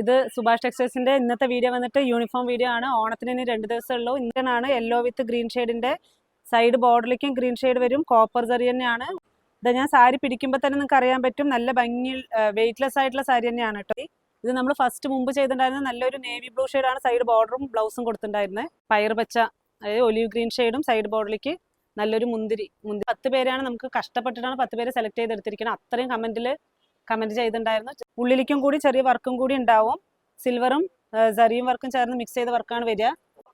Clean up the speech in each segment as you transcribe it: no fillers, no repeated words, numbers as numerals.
ഇത് സുഭാഷ് ടെക്സ്റ്റൈൽസിന്റെ ഇന്നത്തെ വീഡിയോ വന്നിട്ട് യൂണിഫോം വീഡിയോ ആണ്. ഓണത്തിന് ഇനി 2 ദിവസമേ ഉള്ളൂ. ഇന്ത്യനാണ് യെല്ലോ വിത്ത് ഗ്രീൻ ഷെയ്ഡിന്റെ സൈഡ് ബോർഡറിലേക്കും ഗ്രീൻ ഷെയ്ഡ് വരും. കോപ്പർ സറി തന്നെയാണ്. ഇത് ഞാൻ സാരി പിടിക്കുമ്പോൾ തന്നെ നിങ്ങൾക്ക് അറിയാൻ പറ്റും, നല്ല ഭംഗി വെയിറ്റ്ലെസ് ആയിട്ടുള്ള സാരി തന്നെയാണ് കേട്ടോ. ഇത് നമ്മൾ ഫസ്റ്റ് മുമ്പ് ചെയ്തിട്ടുണ്ടായിരുന്നത് നല്ലൊരു നേവി ബ്ലൂ ഷെയ്ഡാണ് സൈഡ് ബോർഡറും ബ്ലൗസും കൊടുത്തിട്ടുണ്ടായിരുന്നത്. പയർ പച്ച, അതായത് ഒലിവ് ഗ്രീൻ ഷെയ്ഡും സൈഡ് ബോർഡറിലേക്ക് നല്ലൊരു മുന്തിരി 10 പേരാണ് നമുക്ക് കഷ്ടപ്പെട്ടിട്ടാണ് 10 പേരെ സെലക്ട് ചെയ്തെടുത്തിരിക്കുന്നത്. അത്രയും കമന്റ് ചെയ്തിട്ടുണ്ടായിരുന്നു. ഉള്ളിലേക്കും കൂടി ചെറിയ വർക്കും കൂടി ഉണ്ടാവും. സിൽവറും സറിയും വർക്കും ചേർന്ന് മിക്സ് ചെയ്ത വർക്കാണ് വരിക.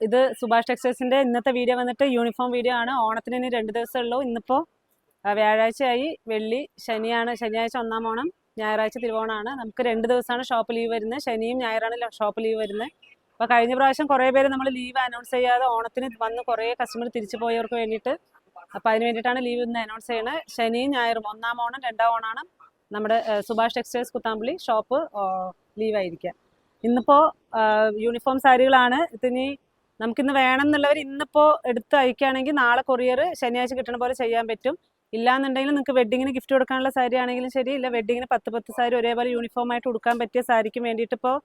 ഇത് സുഭാഷ് ടെക്സ്റ്റൈൽസിന്റെ ഇന്നത്തെ വീഡിയോ വന്നിട്ട് യൂണിഫോം വീഡിയോ ആണ്. ഓണത്തിന് ഇനി 2 ദിവസമേ ഉള്ളൂ. ഇന്നിപ്പോൾ വ്യാഴാഴ്ചയായി, വെള്ളി ശനിയാണ്. ശനിയാഴ്ച ഒന്നാം ഓണം, ഞായറാഴ്ച തിരുവോണമാണ്. നമുക്ക് 2 ദിവസമാണ് ഷോപ്പ് ലീവ് വരുന്നത്. ശനിയും ഞായറാണ് ഷോപ്പ് ലീവ് വരുന്നത്. അപ്പോൾ കഴിഞ്ഞ പ്രാവശ്യം കുറേ പേര് നമ്മൾ ലീവ് അനൗൺസ് ചെയ്യാതെ ഓണത്തിന് വന്ന് കുറേ കസ്റ്റമർ തിരിച്ചു പോയവർക്ക് വേണ്ടിയിട്ട്, അപ്പോൾ അതിന് വേണ്ടിയിട്ടാണ് ലീവ് ഇന്ന് അനൗൺസ് ചെയ്യുന്നത്. ശനിയും ഞായറും ഒന്നാം ഓണം രണ്ടാം ഓണമാണ് നമ്മുടെ സുഭാഷ് ടെക്സ്റ്റൈൽസ് കുത്താമ്പള്ളി ഷോപ്പ് ലീവായിരിക്കുക. ഇന്നിപ്പോൾ യൂണിഫോം സാരികളാണ്. ഇതിനി നമുക്കിന്ന് വേണമെന്നുള്ളവർ ഇന്നിപ്പോൾ എടുത്ത് അയക്കുകയാണെങ്കിൽ നാളെ കൊറിയർ ശനിയാഴ്ച കിട്ടുന്ന പോലെ ചെയ്യാൻ പറ്റും. ഇല്ലാന്നുണ്ടെങ്കിൽ നിങ്ങൾക്ക് വെഡ്ഡിങ്ങിന് ഗിഫ്റ്റ് കൊടുക്കാനുള്ള സാരി ആണെങ്കിലും ശരി, ഇല്ല വെഡ്ഡിങ്ങിന് 10 സാരി ഒരേപോലെ യൂണിഫോം ആയിട്ട് കൊടുക്കാൻ പറ്റിയ സാരിക്ക് വേണ്ടിയിട്ട് ഇപ്പോൾ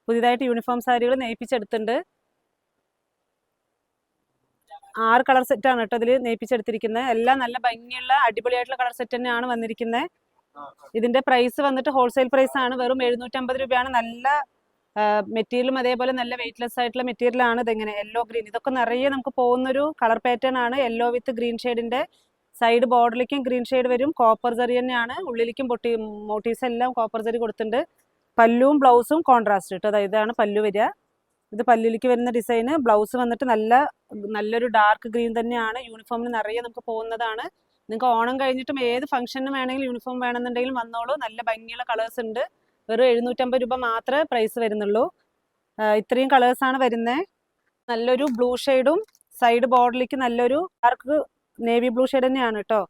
പുതിയതായിട്ട് യൂണിഫോം സാരികൾ നെയ്പ്പിച്ചെടുത്തിട്ടുണ്ട്. 6 കളർ സെറ്റാണ് കേട്ടോ ഇതിൽ നെയ്പ്പിച്ചെടുത്തിരിക്കുന്നത്. എല്ലാം നല്ല ഭംഗിയുള്ള അടിപൊളിയായിട്ടുള്ള കളർ സെറ്റ് തന്നെയാണ് വന്നിരിക്കുന്നത്. ഇതിന്റെ പ്രൈസ് വന്നിട്ട് ഹോൾസെയിൽ പ്രൈസ് ആണ്, വെറും 750 രൂപയാണ്. നല്ല മെറ്റീരിയലും അതേപോലെ നല്ല വെയിറ്റ്ലെസ് ആയിട്ടുള്ള മെറ്റീരിയലാണ്. ഇതെങ്ങനെ യെല്ലോ ഗ്രീൻ, ഇതൊക്കെ നിറയെ നമുക്ക് പോകുന്നൊരു കളർ പാറ്റേൺ ആണ്. യെല്ലോ വിത്ത് ഗ്രീൻ ഷെയ്ഡിന്റെ സൈഡ് ബോർഡറിലേക്കും ഗ്രീൻ ഷെയ്ഡ് വരും. കോപ്പർ സറി തന്നെയാണ്. ഉള്ളിലേക്കും മോട്ടീവ്സ് എല്ലാം കോപ്പർ സറി കൊടുത്തിട്ടുണ്ട്. പല്ലുവും ബ്ലൗസും കോൺട്രാസ്റ്റ് കേട്ടോ. അതായത് ഇതാണ് പല്ലു വരിക. ഇത് പല്ലിലേക്ക് വരുന്ന ഡിസൈന്. ബ്ലൗസ് വന്നിട്ട് നല്ലൊരു ഡാർക്ക് ഗ്രീൻ തന്നെയാണ്. യൂണിഫോമിന് നിറയെ നമുക്ക് പോകുന്നതാണ്. നിങ്ങൾക്ക് ഓണം കഴിഞ്ഞിട്ടും ഏത് ഫംഗ്ഷനും വേണമെങ്കിലും യൂണിഫോം വേണമെന്നുണ്ടെങ്കിലും വന്നോളൂ. നല്ല ഭംഗിയുള്ള കളേഴ്സ് ഉണ്ട്. വെറും 750 രൂപ മാത്രമേ പ്രൈസ് വരുന്നുള്ളൂ. ഇത്രയും കളേഴ്സാണ് വരുന്നത്. നല്ലൊരു ബ്ലൂ ഷെയ്ഡും സൈഡ് ബോർഡറിലേക്ക് നല്ലൊരു ഡാർക്ക് നേവി ബ്ലൂ ഷെയ്ഡ് തന്നെയാണ് കേട്ടോ.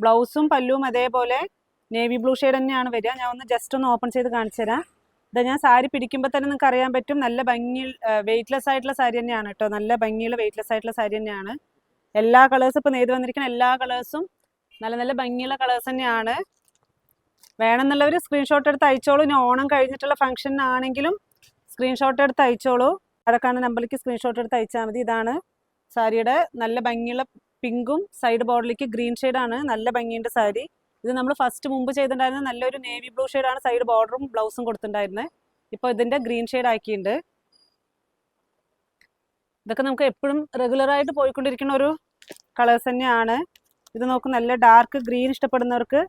ബ്ലൗസും പല്ലുവും അതേപോലെ നേവി ബ്ലൂ ഷെയ്ഡ് തന്നെയാണ് വരിക. ഞാൻ ഒന്ന് ജസ്റ്റ് ഒന്ന് ഓപ്പൺ ചെയ്ത് കാണിച്ചു തരാം. ഇതാ ഞാൻ സാരി പിടിക്കുമ്പോൾ തന്നെ നിങ്ങൾക്ക് അറിയാൻ പറ്റും, നല്ല ഭംഗി വെയിറ്റ്ലെസ് ആയിട്ടുള്ള സാരി തന്നെയാണ് കേട്ടോ. നല്ല ഭംഗിയുള്ള വെയിറ്റ്ലെസ് ആയിട്ടുള്ള സാരി തന്നെയാണ്. എല്ലാ കളേഴ്സും ഇപ്പോൾ നെയ്ത് വന്നിരിക്കുന്ന എല്ലാ കളേഴ്സും നല്ല ഭംഗിയുള്ള കളേഴ്സ് തന്നെയാണ്. വേണമെന്നുള്ളവർ സ്ക്രീൻഷോട്ട് എടുത്ത് അയച്ചോളൂ. ഇനി ഓണം കഴിഞ്ഞിട്ടുള്ള ഫംഗ്ഷനാണെങ്കിലും സ്ക്രീൻഷോട്ട് എടുത്ത് അയച്ചോളൂ. അടക്കാണ് നമ്പറിലേക്ക് സ്ക്രീൻഷോട്ട് എടുത്ത് അയച്ചാൽ മതി. ഇതാണ് സാരിയുടെ നല്ല ഭംഗിയുള്ള പിങ്കും സൈഡ് ബോർഡറിലേക്ക് ഗ്രീൻ ഷെയ്ഡാണ്. നല്ല ഭംഗിയുണ്ട് സാരി. ഇത് നമ്മൾ ഫസ്റ്റ് മുമ്പ് ചെയ്തിട്ടുണ്ടായിരുന്നത് നല്ലൊരു നേവി ബ്ലൂ ഷെയ്ഡാണ് സൈഡ് ബോർഡറും ബ്ലൗസും കൊടുത്തിട്ടുണ്ടായിരുന്നത്. ഇപ്പോൾ ഇതിന്റെ ഗ്രീൻ ഷെയ്ഡ് ആക്കിയിട്ടുണ്ട്. ഇതൊക്കെ നമുക്ക് എപ്പോഴും റെഗുലറായിട്ട് പോയിക്കൊണ്ടിരിക്കുന്ന ഒരു കളേഴ്സ് തന്നെയാണ്. ഇത് നോക്ക്, നല്ല ഡാർക്ക് ഗ്രീൻ ഇഷ്ടപ്പെടുന്നവർക്ക്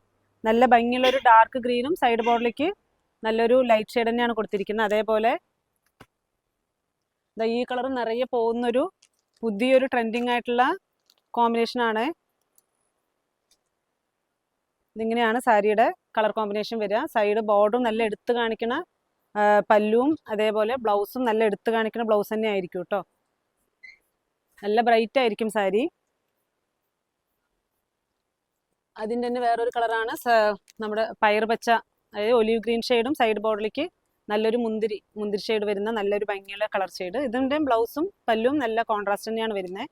നല്ല ഭംഗിയുള്ള ഒരു ഡാർക്ക് ഗ്രീനും സൈഡ് ബോർഡിലേക്ക് നല്ലൊരു ലൈറ്റ് ഷെയ്ഡ് തന്നെയാണ് കൊടുത്തിരിക്കുന്നത്. അതേപോലെ ഈ കളർ നിറയെ പോകുന്നൊരു പുതിയൊരു ട്രെൻഡിങ് ആയിട്ടുള്ള കോമ്പിനേഷൻ ആണ്. ഇതിങ്ങനെയാണ് സാരിയുടെ കളർ കോമ്പിനേഷൻ വരിക. സൈഡ് ബോർഡറും നല്ല എടുത്ത് കാണിക്കുന്ന പല്ലുവും അതേപോലെ ബ്ലൗസും നല്ല എടുത്ത് കാണിക്കുന്ന ബ്ലൗസ് തന്നെ ആയിരിക്കും കേട്ടോ. നല്ല ബ്രൈറ്റ് ആയിരിക്കും സാരി. അതിൻ്റെ തന്നെ വേറൊരു കളറാണ് നമ്മുടെ പയർ പച്ച, അതായത് ഒലിവ് ഗ്രീൻ ഷെയ്ഡും സൈഡ് ബോർഡറിലേക്ക് നല്ലൊരു മുന്തിരി ഷെയ്ഡ് വരുന്ന നല്ലൊരു ഭംഗിയുള്ള കളർ ഷെയ്ഡ്. ഇതിൻ്റെ ബ്ലൗസും പല്ലും നല്ല കോൺട്രാസ്റ്റ് തന്നെയാണ് വരുന്നത്.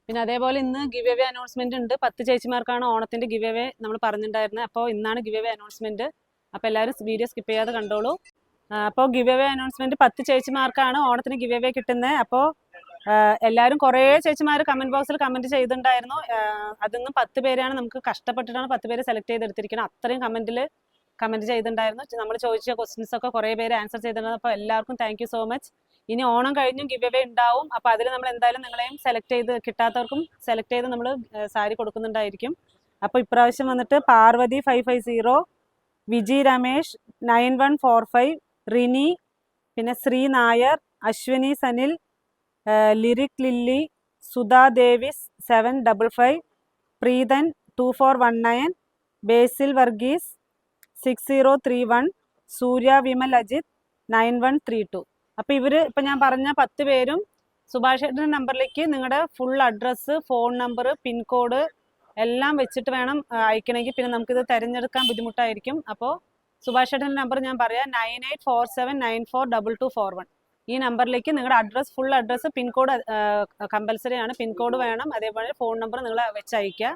പിന്നെ അതേപോലെ ഇന്ന് ഗിവ് അവേ അനൗൺസ്മെന്റ് ഉണ്ട്. 10 ചേച്ചിമാർക്കാണ് ഓണത്തിന്റെ ഗിവ് അവേ നമ്മൾ പറഞ്ഞിട്ടുണ്ടായിരുന്നത്. അപ്പോൾ ഇന്നാണ് ഗിവ് അവേ അനൗൺസ്മെന്റ്. അപ്പോൾ എല്ലാവരും വീഡിയോ സ്കിപ്പ് ചെയ്യാതെ കണ്ടോളൂ. അപ്പോൾ ഗിവ് അവേ അനൗൺസ്മെന്റ് 10 ചേച്ചിമാർക്കാണ് ഓണത്തിന് ഗിവ് അവേ കിട്ടുന്നത്. അപ്പോൾ എല്ലാവരും കുറേ ചേച്ചിമാർ കമന്റ് ബോക്സിൽ കമന്റ് ചെയ്തിട്ടുണ്ടായിരുന്നു. അതിന്നും 10 പേരാണ് നമുക്ക് കഷ്ടപ്പെട്ടിട്ടാണ് 10 പേരെ സെലക്ട് ചെയ്തെടുത്തിരിക്കുന്നത്. അത്രയും കമന്റ് ചെയ്തിട്ടുണ്ടായിരുന്നു. നമ്മൾ ചോദിച്ച ക്വസ്റ്റ്യൻസ് ഒക്കെ കുറേ പേര് ആൻസർ ചെയ്തിട്ടുണ്ടായിരുന്നു. അപ്പോൾ എല്ലാവർക്കും താങ്ക് യു സോ മച്ച്. ഇനി ഓണം കഴിഞ്ഞും ഗിവ് അവേ ഉണ്ടാവും. അപ്പോൾ അതിൽ നമ്മൾ എന്തായാലും നിങ്ങളെയും സെലക്ട് ചെയ്ത്, കിട്ടാത്തവർക്കും സെലക്ട് ചെയ്ത് നമ്മൾ സാരി കൊടുക്കുന്നുണ്ടായിരിക്കും. അപ്പോൾ ഇപ്രാവശ്യം വന്നിട്ട് പാർവതി 550, വിജി രമേശ് 9145, റിനി, പിന്നെ ശ്രീ നായർ, അശ്വിനി സനിൽ, ലിറിക് ലില്ലി, സുധാ ദേവിസ് 755, പ്രീതൻ 2419, ബേസിൽ വർഗീസ് 6031, സൂര്യ വിമൽ അജിത് 9132. അപ്പോൾ ഇപ്പം ഞാൻ പറഞ്ഞ 10 പേരും സുഭാഷ് ചേട്ടൻ്റെ നമ്പറിലേക്ക് നിങ്ങളുടെ full address, phone number, pincode എല്ലാം വെച്ചിട്ട് വേണം അയക്കണമെങ്കിൽ. പിന്നെ നമുക്കിത് തിരഞ്ഞെടുക്കാൻ ബുദ്ധിമുട്ടായിരിക്കും. അപ്പോൾ സുഭാഷ് ചേട്ടൻ്റെ നമ്പർ ഞാൻ പറയാം, 9847942241. ഈ നമ്പറിലേക്ക് നിങ്ങളുടെ address, full address, pincode compulsory ആണ്. പിൻകോഡ് വേണം. അതേപോലെ ഫോൺ നമ്പർ നിങ്ങൾ വെച്ച് അയക്കുക.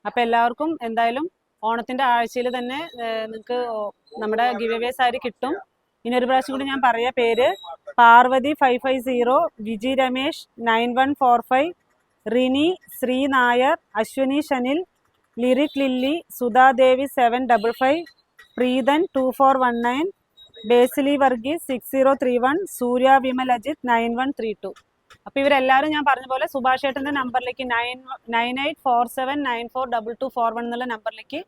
അപ്പോൾ എല്ലാവർക്കും എന്തായാലും ഓണത്തിൻ്റെ ആഴ്ചയിൽ തന്നെ നിങ്ങൾക്ക് നമ്മുടെ ഗിവ് അവേ സാരി കിട്ടും. ഇനി ഒരു പ്രാവശ്യം കൂടി ഞാൻ പറയാ പേര്: പാർവതി 550, വിജി രമേശ് 9145, റിനി, ശ്രീ നായർ, അശ്വനി ഷനിൽ, ലിറിക് ലില്ലി, സുധാദേവി 755, പ്രീതൻ 2419, ബേസിലി വർഗീസ് 6031, സൂര്യ വിമൽ അജിത് 9132. അപ്പോൾ ഇവരെല്ലാവരും ഞാൻ പറഞ്ഞ പോലെ സുഭാഷ് ഏട്ടൻ്റെ നമ്പറിലേക്ക് 9847942241 എന്നുള്ള നമ്പറിലേക്ക്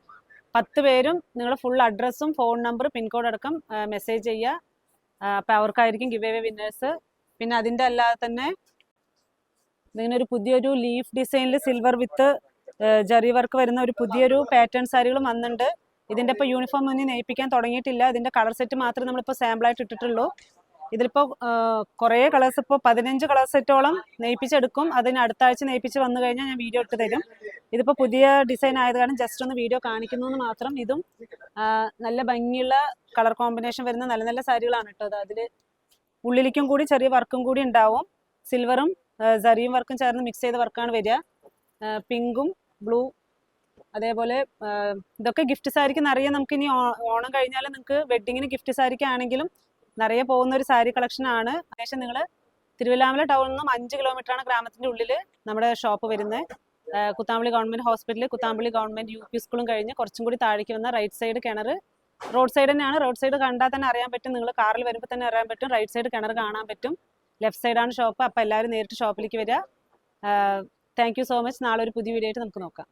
10 പേരും നിങ്ങളുടെ ഫുൾ അഡ്രസ്സും ഫോൺ നമ്പർ പിൻകോഡ് അടക്കം മെസ്സേജ് ചെയ്യുക. അപ്പോൾ അവർക്കായിരിക്കും ഗിവ് അവേ വിന്നേഴ്സ്. പിന്നെ അതിൻ്റെ അല്ലാതെ തന്നെ ഇതിനൊരു പുതിയൊരു ലീഫ് ഡിസൈനിൽ സിൽവർ വിത്ത് ജറി വർക്ക് വരുന്ന ഒരു പുതിയൊരു പാറ്റേൺ സാരികളും വന്നിട്ടുണ്ട്. ഇതിൻ്റെ ഇപ്പോൾ യൂണിഫോം ഒന്നും നെയ്പ്പിക്കാൻ തുടങ്ങിയിട്ടില്ല. ഇതിൻ്റെ കളർ സെറ്റ് മാത്രമേ നമ്മളിപ്പോൾ സാമ്പിളായിട്ട് ഇട്ടിട്ടുള്ളൂ. ഇതിലിപ്പോൾ കുറേ കളേഴ്സ്, ഇപ്പോൾ 15 കളർ സെറ്റോളം നെയ്പ്പിച്ചെടുക്കും. അതിന് അടുത്ത ആഴ്ച നെയ്പ്പിച്ച് വന്നു കഴിഞ്ഞാൽ ഞാൻ വീഡിയോ ഇട്ട് തരും. ഇതിപ്പോൾ പുതിയ ഡിസൈൻ ആയത് കാരണം ജസ്റ്റ് ഒന്ന് വീഡിയോ കാണിക്കുന്നു എന്ന് മാത്രം. ഇതും നല്ല ഭംഗിയുള്ള കളർ കോമ്പിനേഷൻ വരുന്ന നല്ല നല്ല സാരികളാണ് കേട്ടോ. അത് അതിൽ ഉള്ളിലേക്കും കൂടി ചെറിയ വർക്കും കൂടി ഉണ്ടാവും. സിൽവറും സറിയും വർക്കും ചേർന്ന് മിക്സ് ചെയ്ത വർക്കാണ് വരിക. പിങ്കും ബ്ലൂ, അതേപോലെ ഇതൊക്കെ ഗിഫ്റ്റ് സാരിക്ക് നിറയെ നമുക്ക് ഇനി ഓണം കഴിഞ്ഞാൽ നിങ്ങൾക്ക് വെഡ്ഡിങ്ങിന് ഗിഫ്റ്റ് സാരിക്കാണെങ്കിലും നിറയെ പോകുന്ന ഒരു സാരി കളക്ഷൻ ആണ്. ഏകദേശം നിങ്ങൾ തിരുവല്ലാമല ടൗണിൽ നിന്നും 5 കിലോമീറ്ററാണ് ഗ്രാമത്തിൻ്റെ ഉള്ളിൽ നമ്മുടെ ഷോപ്പ് വരുന്നത്. Kuthampully government hospital, Kuthampully government UP സ്കൂളും കഴിഞ്ഞ് കുറച്ചും കൂടി താഴേക്ക് വന്ന റൈറ്റ് സൈഡ് കിണർ, റോഡ് സൈഡ് തന്നെയാണ്. റോഡ് സൈഡ് കണ്ടാൽ തന്നെ അറിയാൻ പറ്റും, നിങ്ങൾ കാറിൽ വരുമ്പോൾ തന്നെ അറിയാൻ പറ്റും. റൈറ്റ് സൈഡ് കിണർ കാണാൻ പറ്റും. ലെഫ്റ്റ് സൈഡാണ് ഷോപ്പ്. അപ്പോൾ എല്ലാവരും നേരിട്ട് ഷോപ്പിലേക്ക് വരിക. Thank you so much. നാളെ ഒരു പുതിയ വീഡിയോ ആയിട്ട് നമുക്ക് നോക്കാം.